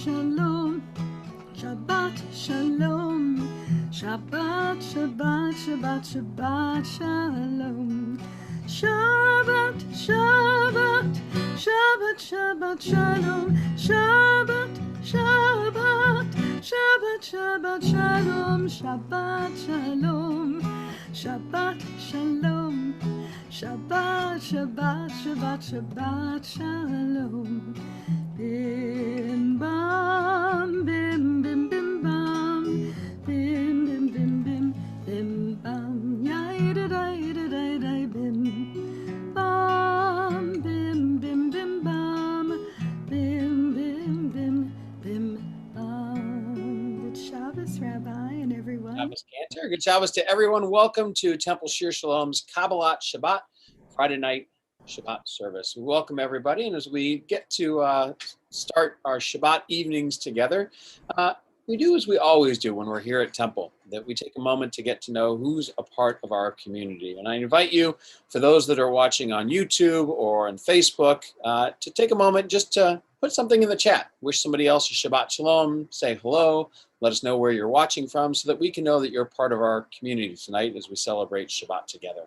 shalom, Shabbat shalom, Shabbat, Shabbat, Shabbat, Shabbat shalom, Shabbat, Shabbat, Shabbat, Shabbat shalom, Shabbat, Shabbat, Shabbat, Shabbat shalom, Shabbat shalom, Shabbat shalom, Shabbat, Shabbat, Shabbat, Shabbat shalom. Bim bam, bim bim bim bam, bim bim bim bim bim bam, yai da da da da da bim bam, bim bim bim bam, bim bim bim bim bam. Good Shabbos, Rabbi, and everyone. Shabbos Cantor. Good Shabbos to everyone. Welcome to Temple Shir Shalom's Kabbalat Shabbat Friday night Shabbat service. We welcome everybody, and as we get to start our Shabbat evenings together, we do as we always do when we're here at Temple, that we take a moment to get to know who's a part of our community. And I invite you, for those that are watching on YouTube or on Facebook, to take a moment just to put something in the chat. Wish somebody else a Shabbat Shalom, say hello, let us know where you're watching from so that we can know that you're part of our community tonight as we celebrate Shabbat together.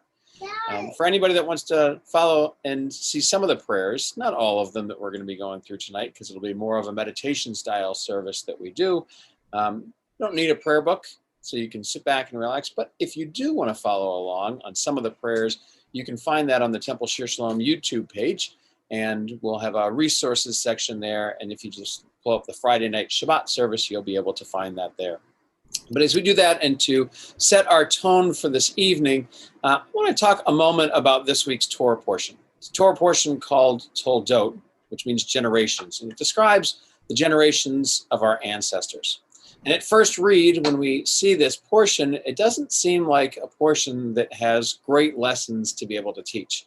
For anybody that wants to follow and see some of the prayers, not all of them that we're going to be going through tonight, because it'll be more of a meditation style service that we do. You don't need a prayer book, so you can sit back and relax. But if you do want to follow along on some of the prayers, you can find that on the Temple Shir Shalom YouTube page, and we'll have a resources section there. And if you just pull up the Friday night Shabbat service, you'll be able to find that there. But as we do that, and to set our tone for this evening, I want to talk a moment about this week's Torah portion. It's a Torah portion called Toldot, which means generations, and it describes the generations of our ancestors. And at first read, when we see this portion, it doesn't seem like a portion that has great lessons to be able to teach.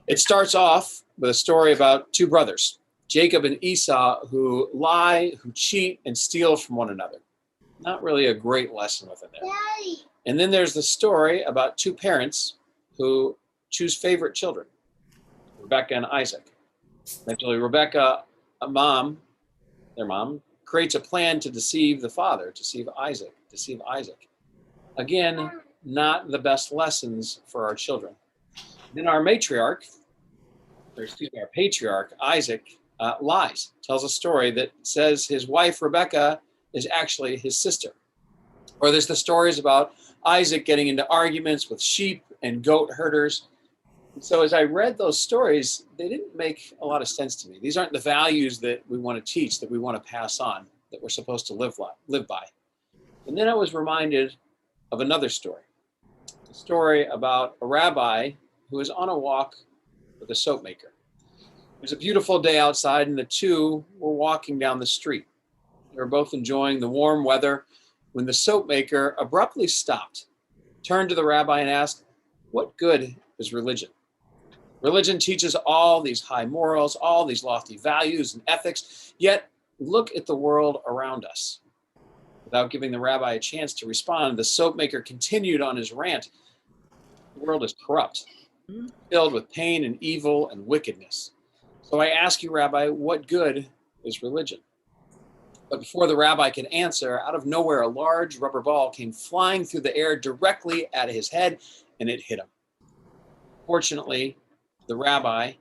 It starts off with a story about two brothers, Jacob and Esau, who lie, who cheat, and steal from one another. Not really a great lesson within there. Daddy. And then there's the story about two parents who choose favorite children, Rebecca and Isaac. Eventually, Rebecca, their mom, creates a plan to deceive the father, deceive Isaac. Again, not the best lessons for our children. Then our patriarch, Isaac, lies, tells a story that says his wife, Rebecca, is actually his sister. Or there's the stories about Isaac getting into arguments with sheep and goat herders. And so as I read those stories, they didn't make a lot of sense to me. These aren't the values that we want to teach, that we want to pass on, that we're supposed to live by. And then I was reminded of another story, a story about a rabbi who was on a walk with a soap maker. It was a beautiful day outside, and the two were walking down the street. They were both enjoying the warm weather when the soap maker abruptly stopped, turned to the rabbi and asked, "What good is religion? Religion teaches all these high morals, all these lofty values and ethics, yet look at the world around us." Without giving the rabbi a chance to respond, the soap maker continued on his rant. The world is corrupt, filled with pain and evil and wickedness. So I ask you, Rabbi, what good is religion? But before the rabbi could answer, out of nowhere, a large rubber ball came flying through the air directly at his head, and it hit him. Fortunately, the rabbi,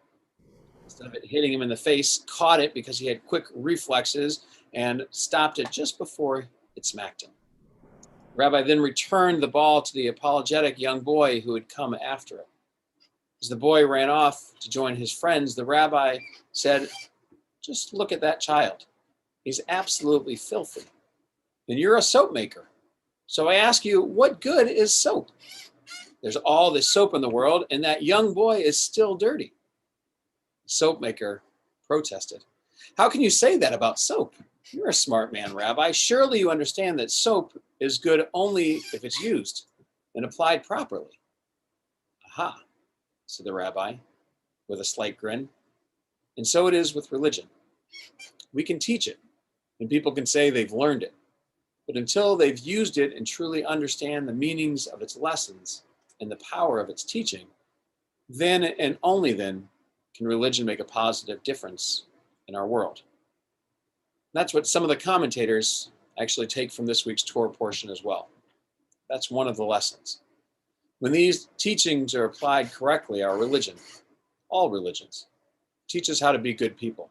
instead of it hitting him in the face, caught it because he had quick reflexes and stopped it just before it smacked him. The rabbi then returned the ball to the apologetic young boy who had come after it. As the boy ran off to join his friends, the rabbi said, "Just look at that child. He's absolutely filthy. And you're a soap maker. So I ask you, what good is soap? There's all this soap in the world, and that young boy is still dirty." The soap maker protested. "How can you say that about soap? You're a smart man, Rabbi. Surely you understand that soap is good only if it's used and applied properly." "Aha," said the rabbi with a slight grin. "And so it is with religion. We can teach it, and people can say they've learned it. But until they've used it and truly understand the meanings of its lessons and the power of its teaching, then and only then can religion make a positive difference in our world." That's what some of the commentators actually take from this week's Torah portion as well. That's one of the lessons. When these teachings are applied correctly, our religion, all religions, teach us how to be good people,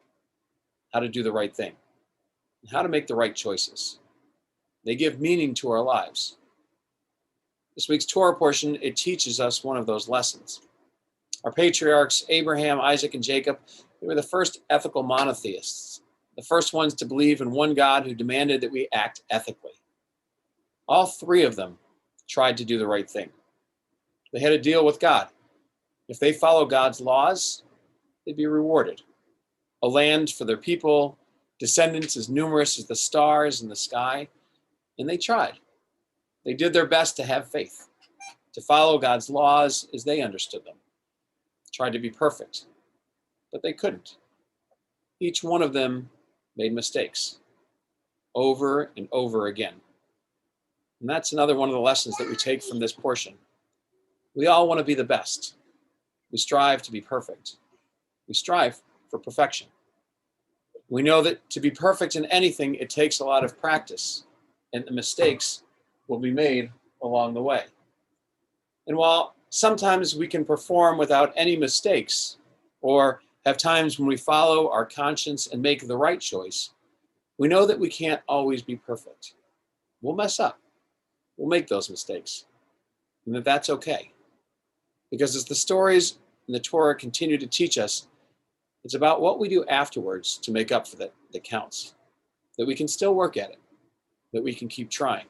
how to do the right thing, and how to make the right choices. They give meaning to our lives. This week's Torah portion, it teaches us one of those lessons. Our patriarchs, Abraham, Isaac, and Jacob, they were the first ethical monotheists, the first ones to believe in one God who demanded that we act ethically. All three of them tried to do the right thing. They had a deal with God. If they follow God's laws, they'd be rewarded. A land for their people, descendants as numerous as the stars in the sky, and they tried. They did their best to have faith, to follow God's laws as they understood them, tried to be perfect, but they couldn't. Each one of them made mistakes over and over again. And that's another one of the lessons that we take from this portion. We all want to be the best. We strive to be perfect. We strive for perfection. We know that to be perfect in anything, it takes a lot of practice, and the mistakes will be made along the way. And while sometimes we can perform without any mistakes, or have times when we follow our conscience and make the right choice, we know that we can't always be perfect. We'll mess up. We'll make those mistakes. And that's okay. Because as the stories in the Torah continue to teach us, it's about what we do afterwards to make up for that counts. That we can still work at it. That we can keep trying.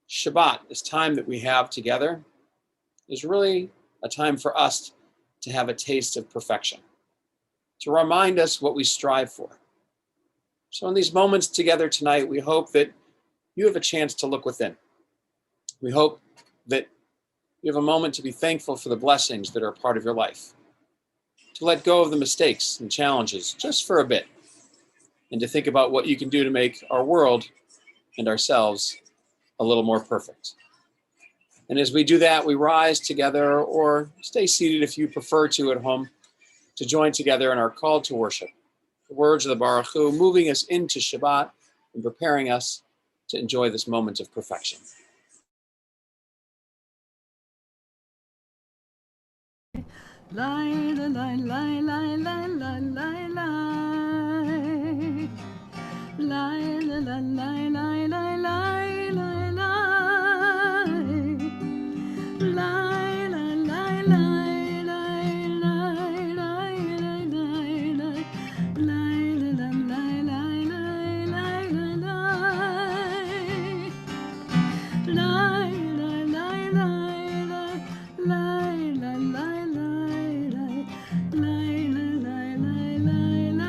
Shabbat, this time that we have together, is really a time for us to have a taste of perfection. To remind us what we strive for. So in these moments together tonight, we hope that you have a chance to look within. We hope that you have a moment to be thankful for the blessings that are a part of your life, to let go of the mistakes and challenges just for a bit, and to think about what you can do to make our world and ourselves a little more perfect. And as we do that, we rise together, or stay seated if you prefer to at home, to join together in our call to worship. The words of the Baruch Hu, moving us into Shabbat and preparing us to enjoy this moment of perfection. Lai, la, lai, lai, lai, lai, lai, lai, lai. Lai, la, la, lai, lai, lai, lai, lai, lai. Lai, la, lai, lai, lai, lai, lai, lai, lai, lai. Lai, la, la, lai, lai, lai, lai, lai, lai. Lai, la, lai, lai, lai, lai, lai, lai, lai.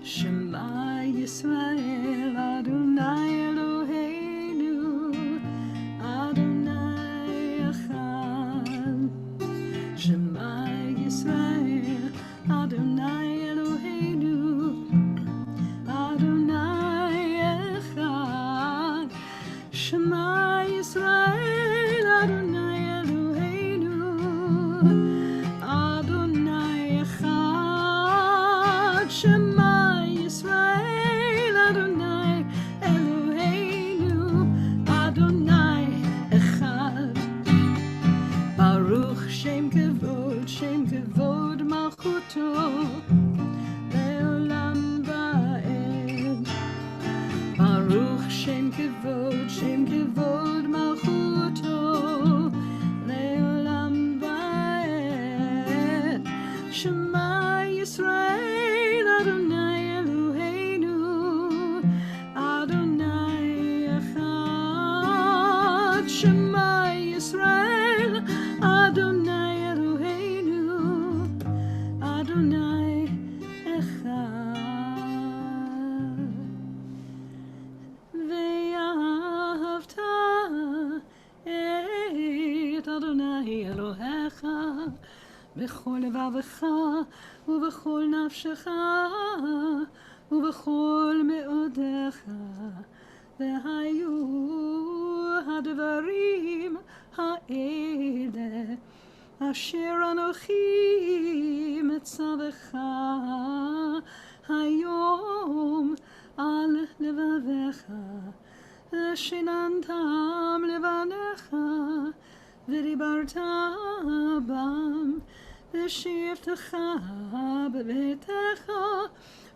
Shema Yisrael Adonai Eloheinu Adonai Echad. Shema Yisrael Adonai Eloheinu Adonai Echad. Shema Yisrael Adonai Eloheinu Adonai Echad. Shema Shem kevod malchuto leolam va'ed. Baruch Shem kevod Shema Yisrael, Adonai Eloheinu, Adonai Echad. ואהבת את אדוני אלוהיך בכל לבבך ובכל נפשך ובכל מאודיך. והיו הדברים האלה אשר אנוכי מצווך היום על לבביך, ושיננתם לבניך, ודיברת בם, בשבתך בביתך,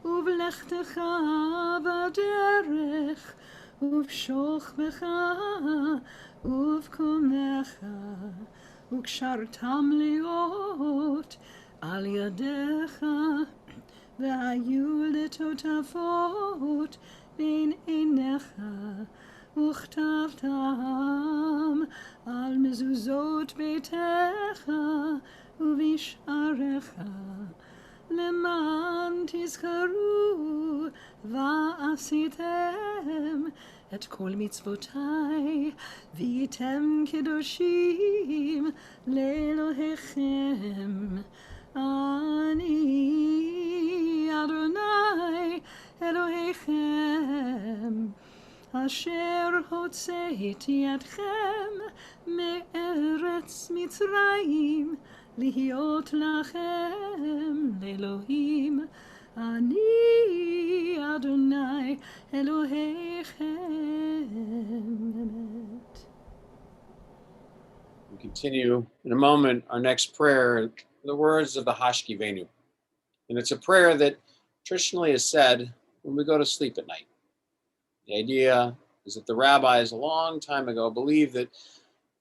ובלכתך בדרך, ובשוכבך ובקומך, וקשרתם להיות על ידיך, והיו לטוטפות בין עיניך, וכתבתם על מזוזות ביתך ובשעריך, למען תזכרו ועשיתם את כל מצוותיי, והייתם קדושים לאלוהיכם. אני אדוני אלוהיכם, אשר הוצאתי אתכם מארץ מצרים, להיות לכם לאלוהים. אני אדוני אלוהיכם. We continue in a moment our next prayer, the words of the Hashkivenu. And it's a prayer that traditionally is said when we go to sleep at night. The idea is that the rabbis a long time ago believed that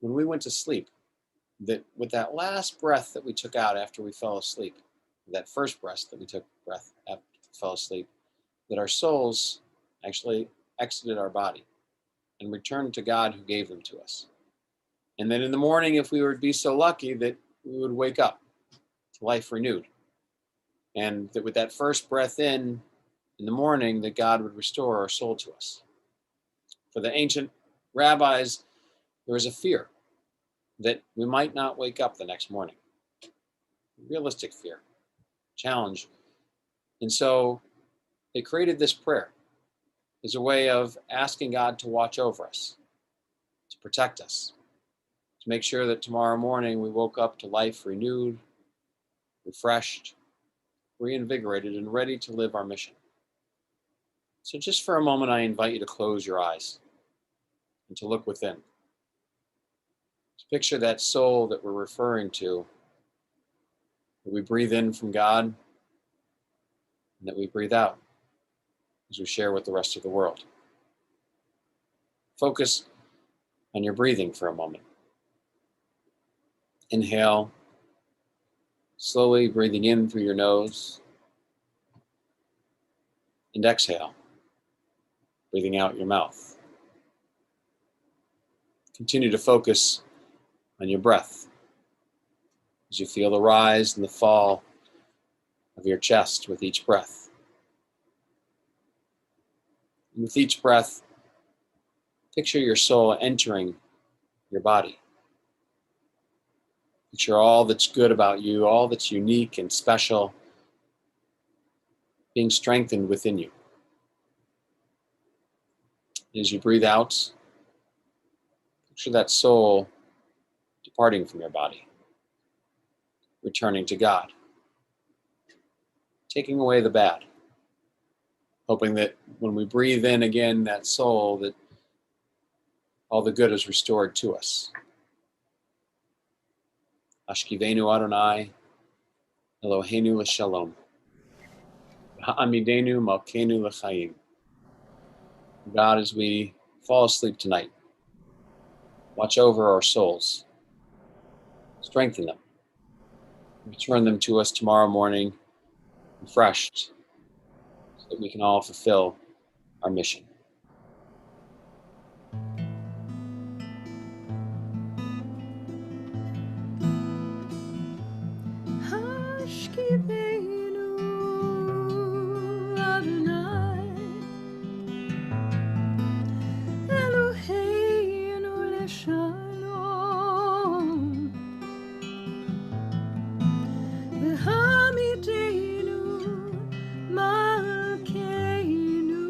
when we went to sleep, that with that last breath that we took out after we fell asleep, that first breath that we took after we fell asleep, that our souls actually exited our body and returned to God who gave them to us. And then in the morning, if we would be so lucky, that we would wake up to life renewed. And that with that first breath in the morning, that God would restore our soul to us. For the ancient rabbis, there was a fear that we might not wake up the next morning. Realistic fear, challenge. And so they created this prayer as a way of asking God to watch over us, to protect us, to make sure that tomorrow morning we woke up to life renewed, refreshed, reinvigorated, and ready to live our mission. So just for a moment, I invite you to close your eyes and to look within. To picture that soul that we're referring to, that we breathe in from God and that we breathe out as we share with the rest of the world. Focus on your breathing for a moment. Inhale, slowly breathing in through your nose, and exhale, breathing out your mouth. Continue to focus on your breath as you feel the rise and the fall of your chest with each breath. And with each breath, picture your soul entering your body. Picture all that's good about you, all that's unique and special, being strengthened within you. As you breathe out, picture that soul departing from your body, returning to God, taking away the bad, hoping that when we breathe in again that soul, that all the good is restored to us. Ashkivenu Adonai, Eloheinu l'shalom, Ha'amidenu malkeinu l'chaim. God, as we fall asleep tonight, watch over our souls, strengthen them, return them to us tomorrow morning refreshed, so that we can all fulfill our mission. Hashkiveinu Adonai Eloheinu leshalom V'hamidenu malkeinu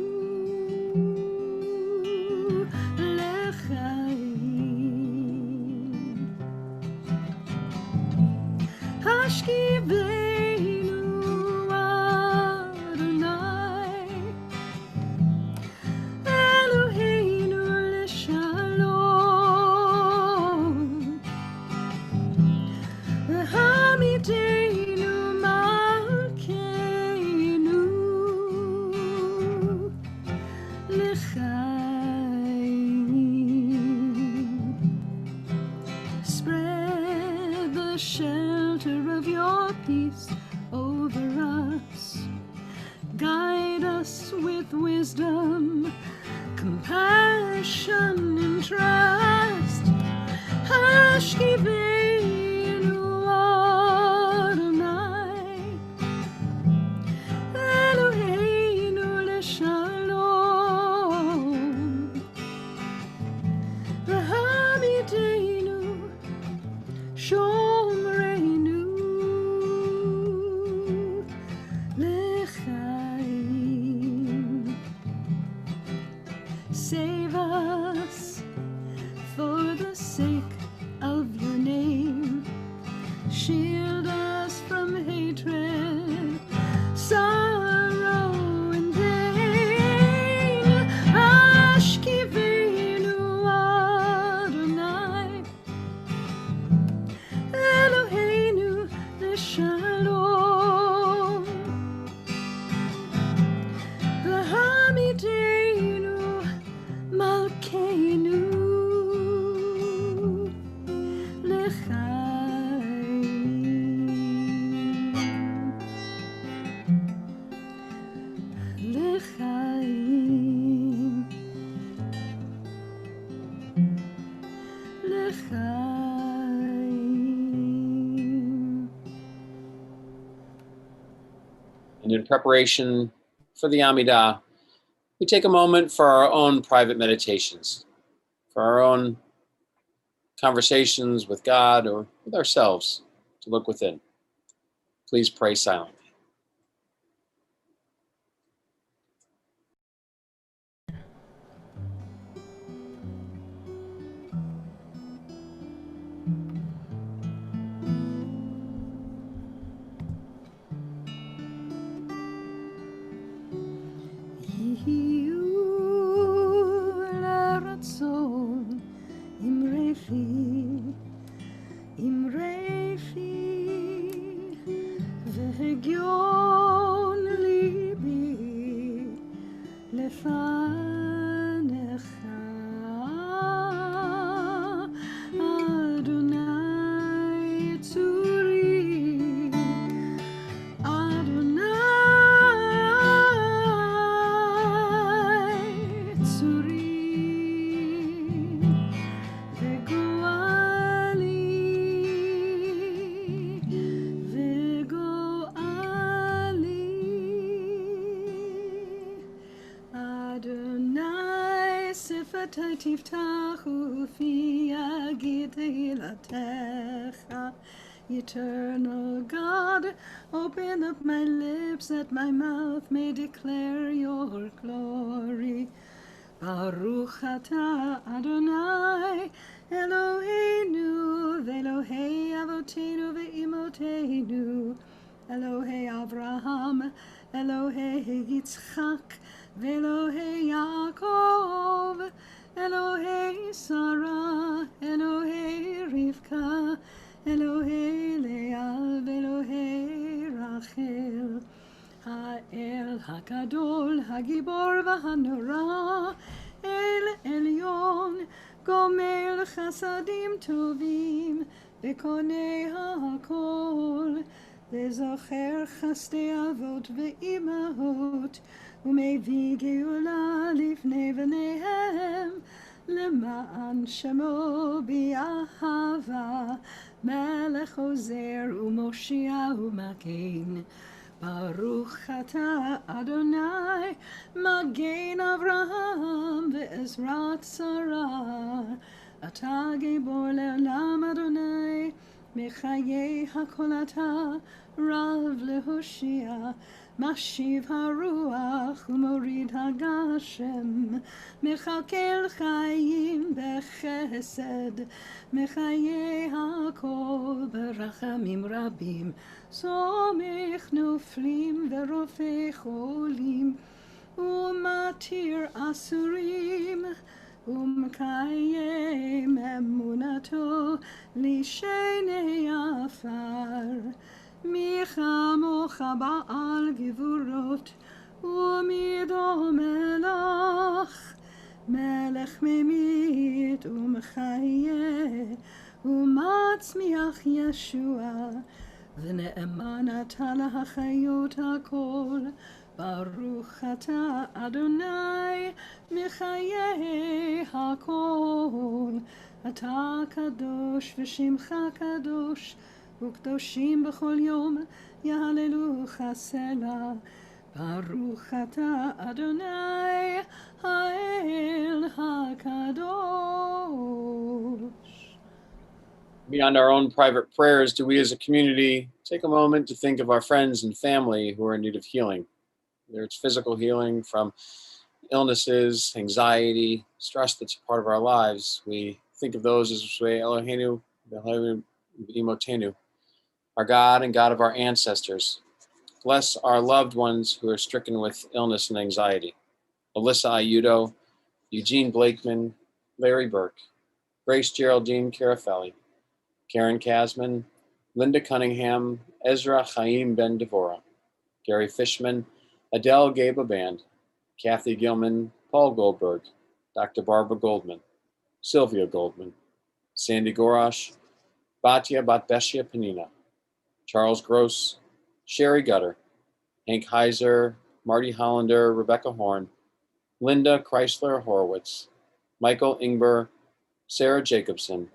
lechaim Hashkiveinu Adonai Eloheinu leshalom V'hamidenu malkeinu lechaim Spread the shelter of your peace over us. Guide us with wisdom, compassion, and trust. Hashkiveinu Adonai Eloheinu leshalom V'hamidenu shomreinu lechaim Save us for the sake of your name. Shield us from hatred, sorrow, and pain. Hashkiveinu Adonai Eloheinu leshalom V'hamidenu malkeinu lechaim lechaim. And in preparation for the Amidah, we take a moment for our own private meditations, for our own conversations with God or with ourselves, to look within. Please pray silently. Tiftachu fi yagid tehillatech. Eternal God, open up my lips that my mouth may declare your glory. Baruch atah Adonai Eloheinu ve'Elohei avoteinu ve'imoteinu Elohei Avraham Elohei Yitzchak ve'Elohei Yaakov Elohei Sarah Elohei Rivka Elohei Leah ve'Elohei Rachel Ha'el HaGadol HaGibor v'Hanora El Elyon Gomel Chasadim Tovim V'Konei HaKol V'Zocher Chasdei Avot V'Imahot U'Mevii Geula Lifnei V'neihem למען שמו באהבה, מלך עוזר ומושיע ומגן. ברוך אתה אדוני, מגן אברהם ועזרת שרה. אתה גיבור לעולם אדוני, מחיי הכל אתה רב להושיע. משיב הרוח ומוריד הגשם, מכלכל חיים בחסד, מחיי הכל ברחמים רבים. סומך נופלים ורופא חולים, ומתיר אסורים, ומקיים אמונתו לשני עפר. מי כמוך בעל גבורות, ומי דומה לך, מלך ממית ומחיה, ומצמיח ישוע, ונאמן אתה להחיות הכל. ברוך אתה אדוני מחיי הכל. אתה קדוש ושמך קדוש, וקדושים בכל יום יהללוך סלה. ברוך אתה אדוני האל הקדוש. Beyond our own private prayers, do we as a community take a moment to think of our friends and family who are in need of healing? Whether it's physical healing from illnesses, anxiety, stress that's a part of our lives, we think of those as Eloheinu, Imotenu, our God and God of our ancestors. Bless our loved ones who are stricken with illness and anxiety. Alyssa Ayudo, Eugene Blakeman, Larry Burke, Grace Geraldine Carafelli, Karen Kasman, Linda Cunningham, Ezra Chaim Ben Devora, Gary Fishman, Adele Gaba Band, Kathy Gilman, Paul Goldberg, Dr. Barbara Goldman, Sylvia Goldman, Sandy Gorosh, Batya Batbeshia Panina, Charles Gross, Sherry Gutter, Hank Heiser, Marty Hollander, Rebecca Horn, Linda Chrysler Horowitz, Michael Ingber, Sarah Jacobson,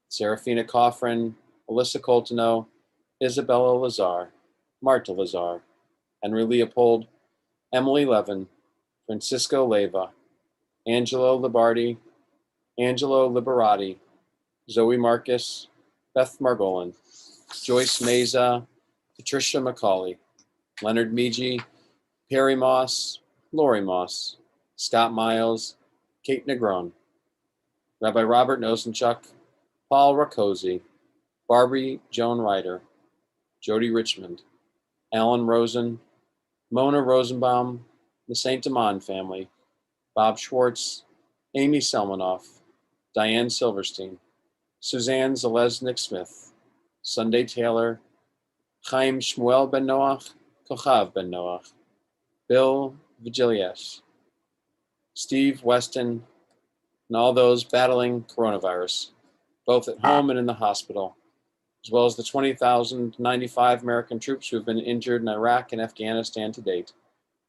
Serafina Coffrin, Alyssa Coltano, Isabella Lazar, Marta Lazar, Henry Leopold, Emily Levin, Francisco Leyva, Angelo Libardi, Angelo Liberati, Zoe Marcus, Beth Margolin, Joyce Meza, Patricia McCauley, Leonard Meiji, Perry Moss, Lori Moss, Scott Miles, Kate Negron, Rabbi Robert Nosenchuk, Paul Rakosi, Barbie Joan Ryder, Jody Richmond, Alan Rosen, Mona Rosenbaum, the St. Amand family, Bob Schwartz, Amy Selmanoff, Diane Silverstein, Suzanne Zalesnik Smith, Sunday Taylor, Chaim Shmuel Ben Noach, Kochav Ben Noach, Bill Vigilies, Steve Weston, and all those battling coronavirus, both at home and in the hospital, as well as the 20,095 American troops who have been injured in Iraq and Afghanistan to date,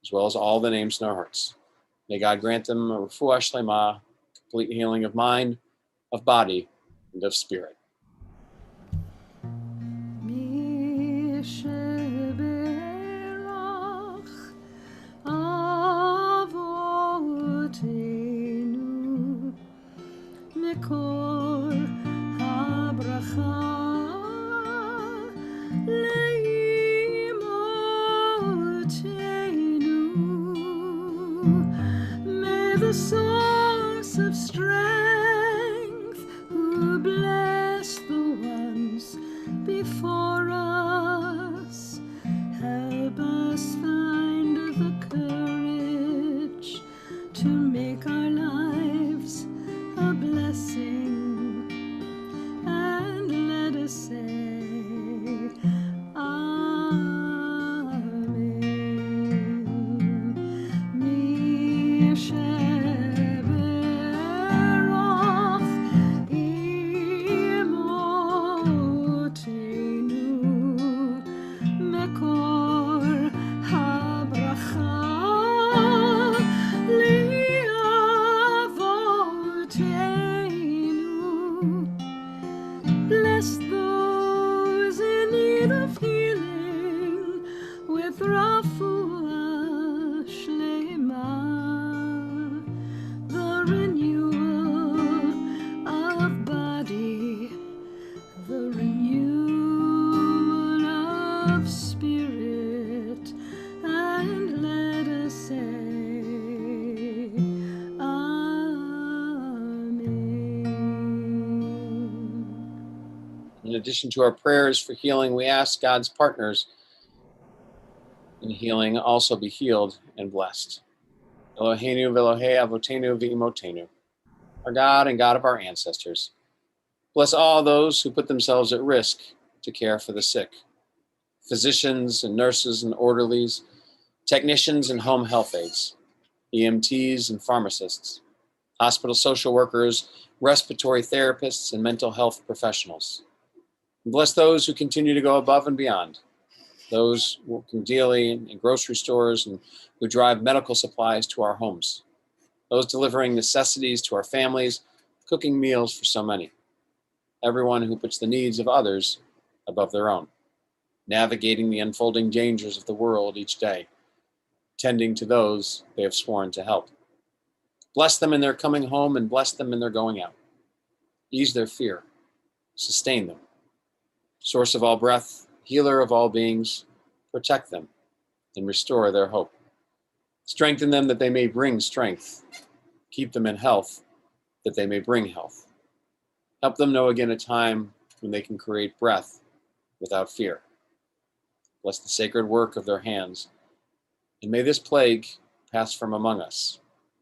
as well as all the names in our hearts. May God grant them a refuah shlema, complete healing of mind, of body, and of spirit. The source of strength, who bless the ones before us, help us find the courage to make our lives a blessing, and let us say Amen. Mi Sheberoth Bless those in need of healing with Rafua Shlema, the renewal of body, the renewal of spirit, and let us say, In addition to our prayers for healing, we ask God's partners in healing also be healed and blessed. Eloheinu v'Elohei avotenu v'imotenu, our God and God of our ancestors. Bless all those who put themselves at risk to care for the sick, physicians and nurses and orderlies, technicians and home health aides, EMTs and pharmacists, hospital social workers, respiratory therapists, and mental health professionals. And bless those who continue to go above and beyond, those working daily in grocery stores and who drive medical supplies to our homes, those delivering necessities to our families, cooking meals for so many, everyone who puts the needs of others above their own, navigating the unfolding dangers of the world each day, tending to those they have sworn to help. Bless them in their coming home and bless them in their going out. Ease their fear, sustain them. Source of all breath, healer of all beings, protect them and restore their hope. Strengthen them that they may bring strength. Keep them in health that they may bring health. Help them know again a time when they can create breath without fear. Bless the sacred work of their hands. And may this plague pass from among us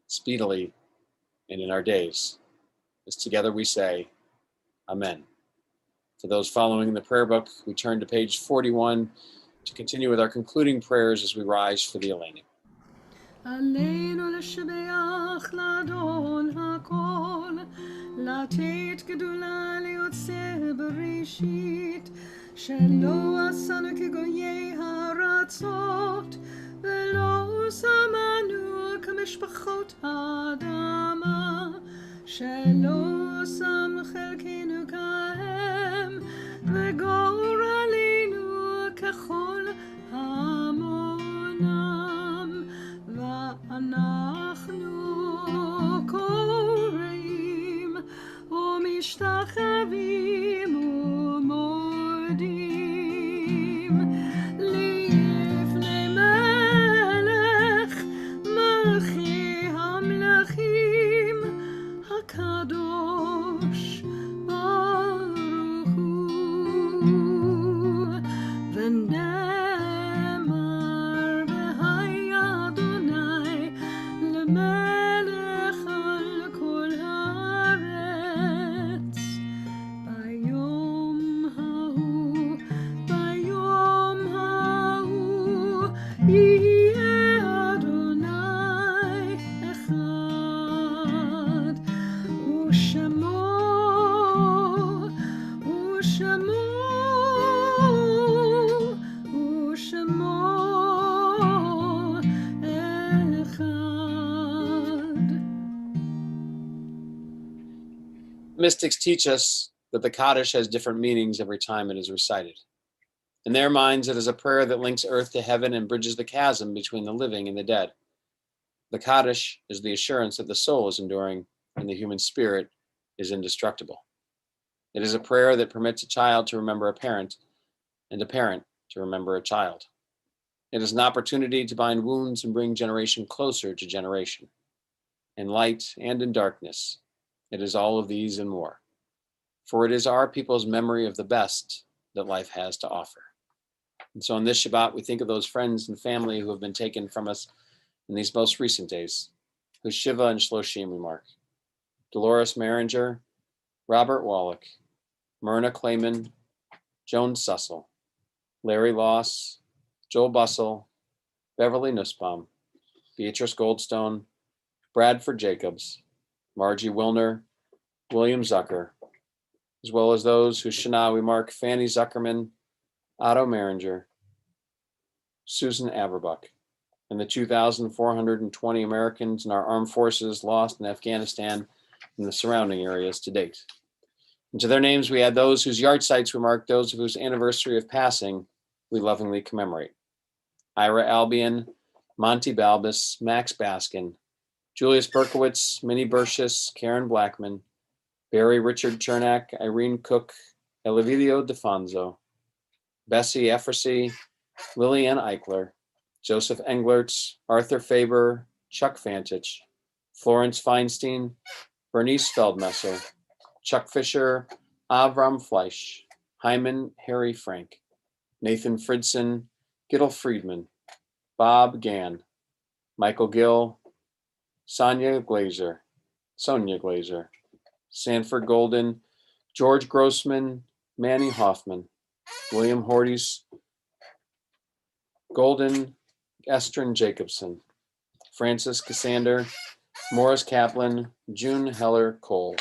speedily and in our days. As together we say, Amen. For those following in the prayer book, we turn to page 41 to continue with our concluding prayers as we rise for the Eleni. עלינו לשבח לאדון הכל, לתת גדולה ליוצא בראשית, שלא עשנו כגויי הארצות, ולא שמנו כמשפחות האדמה, שלא שם חלקנו כהם, וגורלנו ככל המונם, ואנחנו קוראים ומשתחווים ומודים לפני מלך מלכי המלכים הקדוש ברוך הוא, ונאמר בהי אדוני למלך על כל הארץ. ביום ההוא יהיה אדוני אחד, ושמו אחד. Mystics teach us that the Kaddish has different meanings every time it is recited. In their minds, it is a prayer that links earth to heaven and bridges the chasm between the living and the dead. The Kaddish is the assurance that the soul is enduring and the human spirit is indestructible. It is a prayer that permits a child to remember a parent and a parent to remember a child. It is an opportunity to bind wounds and bring generation closer to generation. In light and in darkness, it is all of these and more. For it is our people's memory of the best that life has to offer. And so on this Shabbat, we think of those friends and family who have been taken from us in these most recent days, whose Shiva and Shloshim we mark. Dolores Maringer, Robert Wallach, Myrna Clayman, Joan Sussel, Larry Loss, Joel Bussell, Beverly Nussbaum, Beatrice Goldstone, Bradford Jacobs, Margie Wilner, William Zucker, as well as those whose Shana we mark: Fanny Zuckerman, Otto Maringer, Susan Averbuck, and the 2,420 Americans in our armed forces lost in Afghanistan and the surrounding areas to date. And to their names we add those whose yard-sites we mark, those of whose anniversary of passing we lovingly commemorate. Ira Albion, Monty Balbus, Max Baskin, Julius Berkowitz, Minnie Bercius, Karen Blackman, Barry Richard Chernak, Irene Cook, Elivilio DeFonso, Bessie Effersey, Lillian Eichler, Joseph Englertz, Arthur Faber, Chuck Fantich, Florence Feinstein, Bernice Feldmesser, Chuck Fisher, Avram Fleisch, Hyman Harry Frank, Nathan Fridson, Gittel Friedman, Bob Gann, Michael Gill, Sonia Glazer, Sanford Golden, George Grossman, Manny Hoffman, William Horties, Golden, Estrin Jacobson, Francis Cassander, Morris Kaplan, June Heller Cole,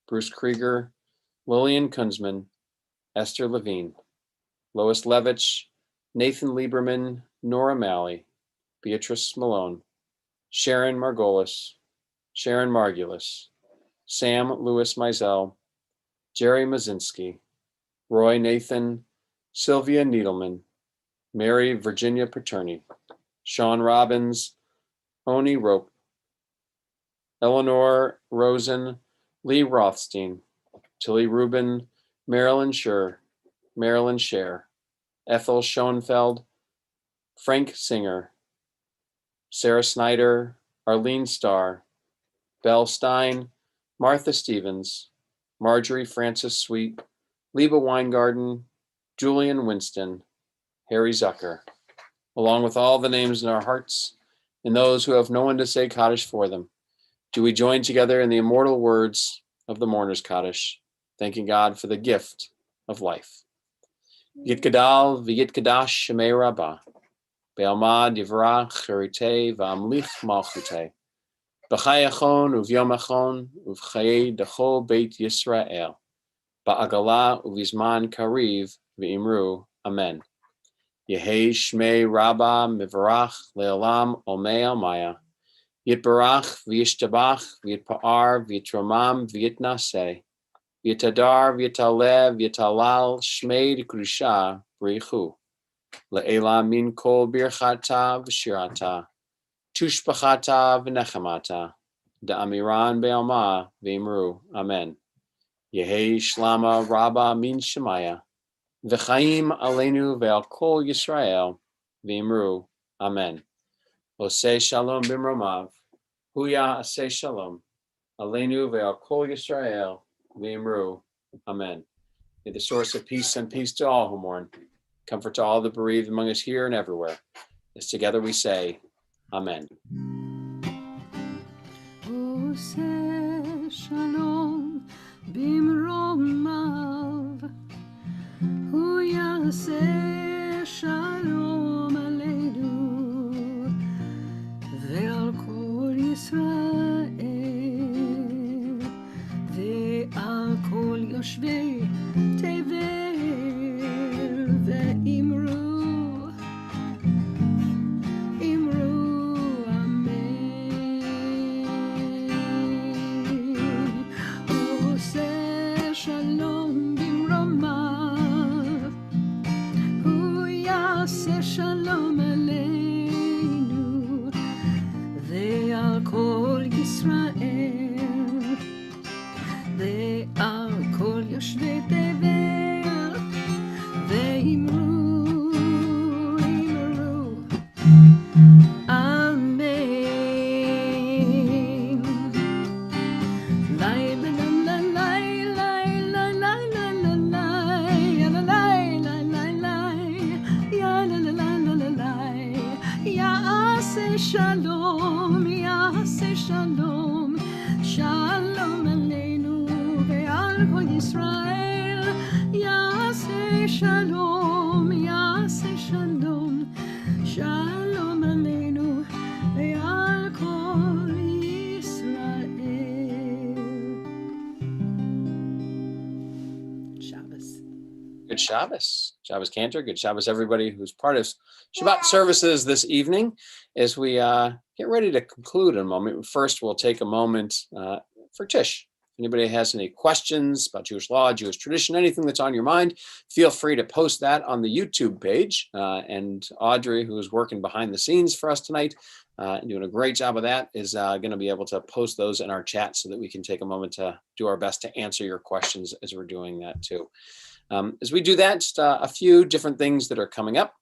Bruce Krieger, Lillian Kunzman, Esther Levine, Lois Levitch, Nathan Lieberman, Nora Malley, Beatrice Malone, Sharon Margolis, Sharon Margulis, Sam Lewis Mizell, Jerry Mazinski, Roy Nathan, Sylvia Needleman, Mary Virginia Paterni, Sean Robbins, Oni Rope, Eleanor Rosen, Lee Rothstein, Tilly Rubin, Marilyn Scher, Ethel Schoenfeld, Frank Singer, Sarah Snyder, Arlene Starr, Belle Stein, Martha Stevens, Marjorie Francis Sweet, Liba Weingarten, Julian Winston, Harry Zucker, along with all the names in our hearts and those who have no one to say Kaddish for them. Do we join together in the immortal words of the mourner's Kaddish, thanking God for the gift of life. Yitgadal v'yitkadash shemei rabbah, be'alma divrach cherite v'amlich malchute, b'chayachon uv'yomachon uv'chaye dechol beit Yisrael, ba'agala uv'izman kariv v'imru, amen. Yehei shmei rabbah mivrach le'olam omei almaya, yitbarach v'yishtabach v'yitpa'ar v'yitromam v'yitnaseh, V'yitadar v'yitaleh v'yitalal shmei d'krusha b'richu, le'ela min kol birchata v'shirata, tushbachata v'nechamata, da'amiran be'alma v'imru, amen. Yehei shlama rabba min shemaya, v'chaim aleinu ve'al kol Yisrael, v'imru, amen. Oseh shalom b'mromav, huya aseh shalom, aleinu ve'al kol Yisrael, v'imru, amen. May the source of peace send peace to all who mourn, comfort to all the bereaved among us here and everywhere. As together we say, amen. Oseh shalom b'mromav, hu yaseh shalom aleinu ve'al kol Yisrael ve'al kol yoshvei tevel ve'imru Shalom aleinu ve'al kol Yisrael ve'al kol yoshvei tevel ve'imru amen. Shalom, Yaseh Shalom, Shalom aleinu ve'al kol Yisrael, Yaseh Shalom, Yaseh Shalom, Shalom aleinu ve'al kol Yisrael. Shabbos. Good Shabbos. Shabbos Cantor. Good Shabbos, everybody who's part of Shabbat services this evening. As we get ready to conclude in a moment, first we'll take a moment for Tish. anybody has any questions about Jewish law, Jewish tradition, anything that's on your mind, feel free to post that on the YouTube page. And Audrey, who is working behind the scenes for us tonight, doing a great job of that, is going to be able to post those in our chat so that we can take a moment to do our best to answer your questions as we're doing that too. As we do that, just a few different things that are coming up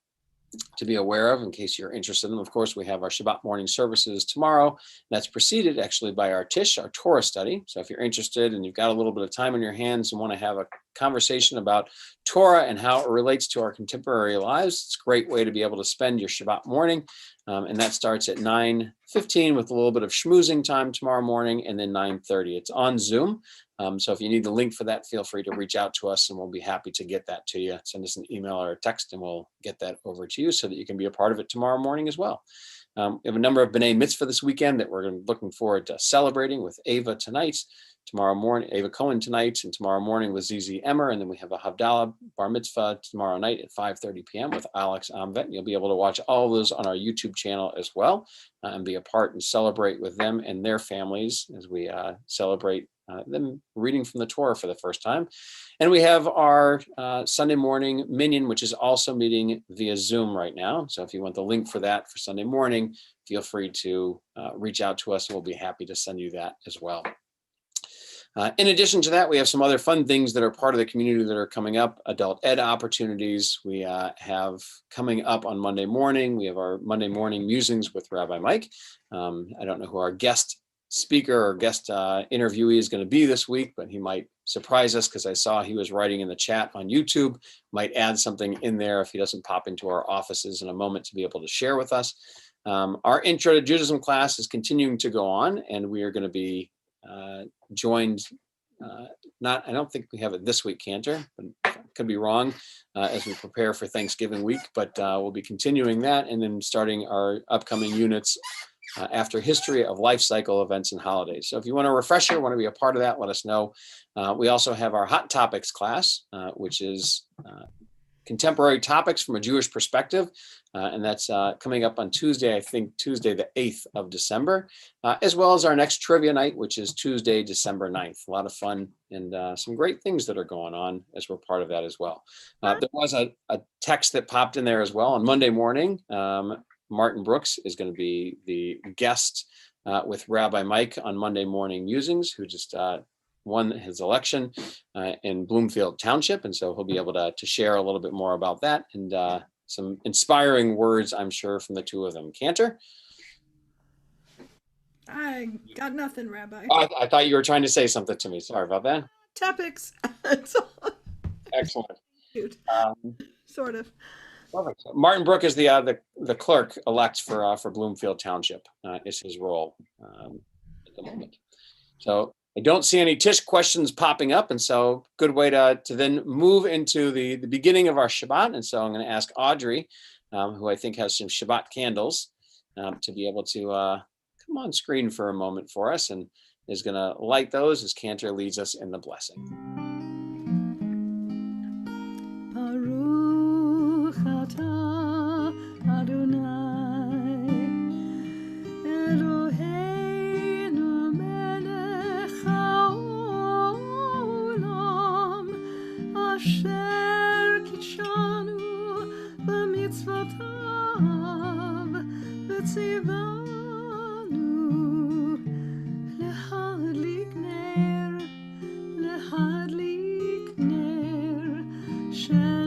to be aware of in case you're interested in them. Of course, we have our Shabbat morning services tomorrow. That's preceded actually by our Tish, our Torah study. So if you're interested and you've got a little bit of time on your hands and want to have a conversation about Torah and how it relates to our contemporary lives, it's a great way to be able to spend your Shabbat morning. And that starts at 9:15 with a little bit of schmoozing time tomorrow morning, and then 9:30. It's on Zoom. So if you need the link for that, feel free to reach out to us and we'll be happy to get that to you. Send us an email or a text and we'll get that over to you so that you can be a part of it tomorrow morning as well. We have a number of B'nai Mitzvah this weekend that we're looking forward to celebrating with Ava tonight, tomorrow morning, Ava Cohen tonight, and tomorrow morning with Zizi Emmer. And then we have a Havdalah Bar Mitzvah tomorrow night at 5:30 p.m. with Alex Amvet. You'll be able to watch all of those on our YouTube channel as well and be a part and celebrate with them and their families as we celebrate them reading from the Torah for the first time. And we have our Sunday morning minyan, which is also meeting via Zoom right now. So if you want the link for that for Sunday morning, feel free to reach out to us and we'll be happy to send you that as well. In addition to that, we have some other fun things that are part of the community that are coming up. Adult ed opportunities we have coming up on Monday morning. We have our Monday morning musings with Rabbi Mike. I don't know who our guest speaker or guest interviewee is going to be this week, but he might surprise us because I saw he was writing in the chat on YouTube, might add something in there if he doesn't pop into our offices in a moment to be able to share with us. Our Intro to Judaism class is continuing to go on, and we are going to be joined, I don't think we have it this week, Cantor, but could be wrong as we prepare for Thanksgiving week, but we'll be continuing that and then starting our upcoming units after history of life cycle events and holidays. So if you want a refresher, want to be a part of that, let us know. We also have our Hot Topics class, which is contemporary topics from a Jewish perspective. And that's coming up on Tuesday, I think Tuesday, the 8th of December, as well as our next trivia night, which is Tuesday, December 9th. A lot of fun and some great things that are going on as we're part of that as well. There was a text that popped in there as well on Monday morning. Martin Brooks is going to be the guest with Rabbi Mike on Monday morning musings, who just won his election in Bloomfield Township. And so he'll be able to share a little bit more about that and some inspiring words, I'm sure, from the two of them. Cantor? I got nothing, Rabbi. Oh, I thought you were trying to say something to me. Sorry about that. Topics. That's all. Excellent. Cute. Sort of. Perfect. Martin Brook is the clerk elect for Bloomfield Township. Is his role at the moment. So I don't see any Tish questions popping up, and so good way to then move into the beginning of our Shabbat. And so I'm going to ask Audrey, who I think has some Shabbat candles, to be able to come on screen for a moment for us, and is going to light those as Cantor leads us in the blessing. Baruch atah Adonai Eloheinu melech haolam asher kitshanu b'mitzvotav v'tzivanu lehadlik ner shel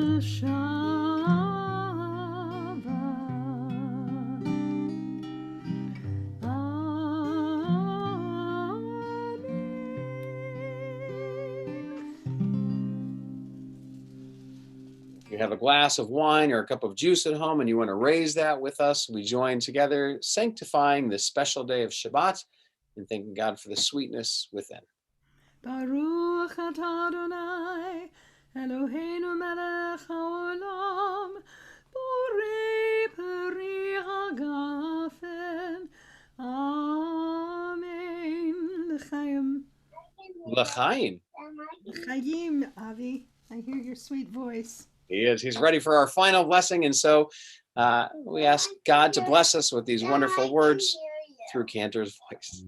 You have a glass of wine or a cup of juice at home and you want to raise that with us, we join together, sanctifying this special day of Shabbat and thanking God for the sweetness within. Baruch atah Adonai Eloheinu melech haolam borei peri hagafen Amen. L'chaim. L'chaim. L'chaim, Avi. I hear your sweet voice. He is. He's ready for our final blessing. And so we ask God to bless us with these wonderful words through Cantor's voice.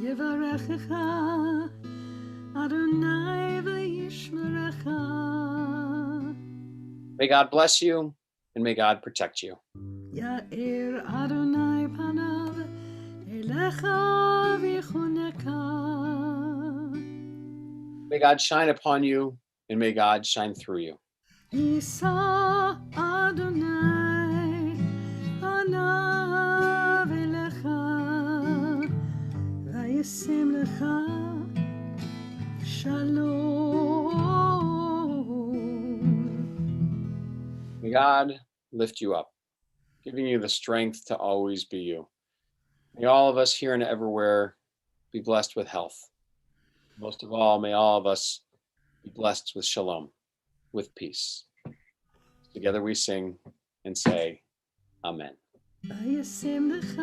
יברכך אדוני וישמרך. May God bless you and may God protect you. יאיר אדוני פניו אליך ויחונקה. May God shine upon you and may God shine through you. יישא אדוני פניו אליך וישם לך שלום. May God lift you up, giving you the strength to always be you. May all of us here and everywhere be blessed with health. Most of all, may all of us be blessed with shalom, with peace. Together we sing and say, Amen. וישם לך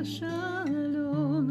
שלום